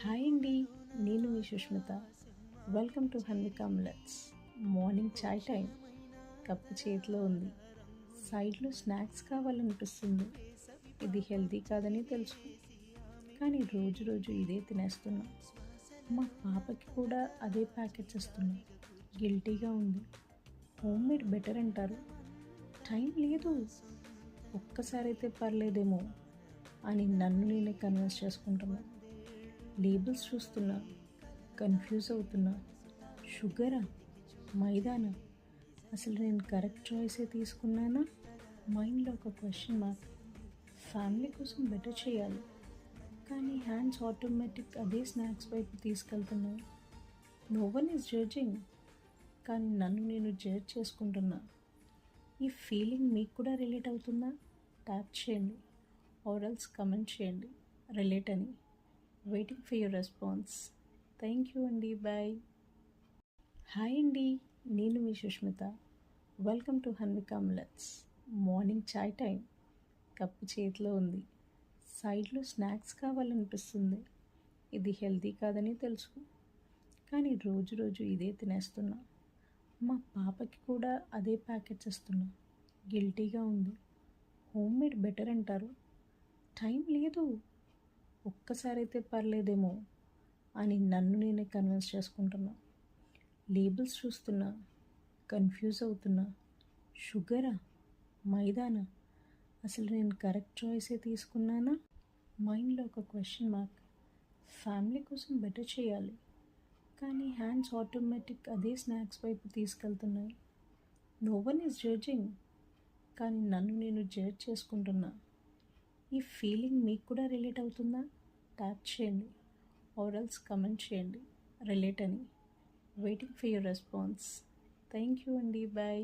Hi అండి, నేను మీ Sushmita. Welcome to Hanvika millets. Morning chai time. Cup చేతిలో ఉంది. సైడ్లో స్నాక్స్ కావాలనిపిస్తుంది. ఇది హెల్తీ కాదని తెలుసు, కానీ రోజు రోజు ఇదే తినేస్తున్నా. మా పాపకి కూడా అదే ప్యాకెట్స్ ఇస్తున్నా. గిల్టీగా ఉంది. హోమ్ మేడ్ బెటర్ అంటారు. టైం లేదు, ఒక్కసారి అయితే పర్లేదేమో అని నన్ను నేనే కన్విన్స్ చేసుకుంటున్నా. లేబుల్స్ చూస్తున్నా, కన్ఫ్యూజ్ అవుతున్నా. షుగరా, మైదానా, అసలు నేను కరెక్ట్ చాయిసే తీసుకున్నానా? మైండ్లో ఒక క్వశ్చన్ మార్క్. ఫ్యామిలీ కోసం బెటర్ చేయాలి, కానీ హ్యాండ్స్ ఆటోమేటిక్ అదే స్నాక్స్ వైపు తీసుకెళ్తున్నాయి. నో వన్ ఈజ్ జడ్జింగ్, కానీ నన్ను నేను జడ్జ్ చేసుకుంటున్నా. ఈ ఫీలింగ్ మీకు కూడా రిలేట్ అవుతుందా? ట్యాప్ చేయండి, ఆర్ఎల్స్ కమెంట్ చేయండి రిలేట్ అని. Waiting for your response. Thank you అండి, బాయ్. హాయ్ అండి, నేను మీ Sushmita. Welcome to Hanvika millets. Morning chai time. Cup చేతిలో ఉంది. సైడ్లో స్నాక్స్ కావాలనిపిస్తుంది. ఇది హెల్తీ కాదని తెలుసు, కానీ రోజు రోజు ఇదే తినేస్తున్నా. మా పాపకి కూడా అదే ప్యాకెట్స్ ఇస్తున్నా. గిల్టీగా ఉంది. హోమ్ మేడ్ బెటర్ అంటారు. టైం లేదు, ఒక్కసారి అయితే పర్లేదేమో అని నన్ను నేనే కన్విన్స్ చేసుకుంటున్నా. లేబుల్స్ చూస్తున్నా, కన్ఫ్యూజ్ అవుతున్నా. షుగరా, మైదానా, అసలు నేను కరెక్ట్ చాయిసే తీసుకున్నానా? మైండ్లో ఒక క్వశ్చన్ మార్క్. ఫ్యామిలీ కోసం బెటర్ చేయాలి, కానీ హ్యాండ్స్ ఆటోమేటిక్ అదే స్నాక్స్ వైపు తీసుకెళ్తున్నాయి. నో వన్ ఈజ్ జడ్జింగ్, కానీ నన్ను నేను జడ్జ్ చేసుకుంటున్నా. ఈ ఫీలింగ్ మీకు కూడా రిలేట్ అవుతుందా? ట్యాప్ చేయండి, ఆర్ఎల్స్ కమెంట్ చేయండి రిలేట్ అని. Waiting for your response. Thank you అండి, బాయ్.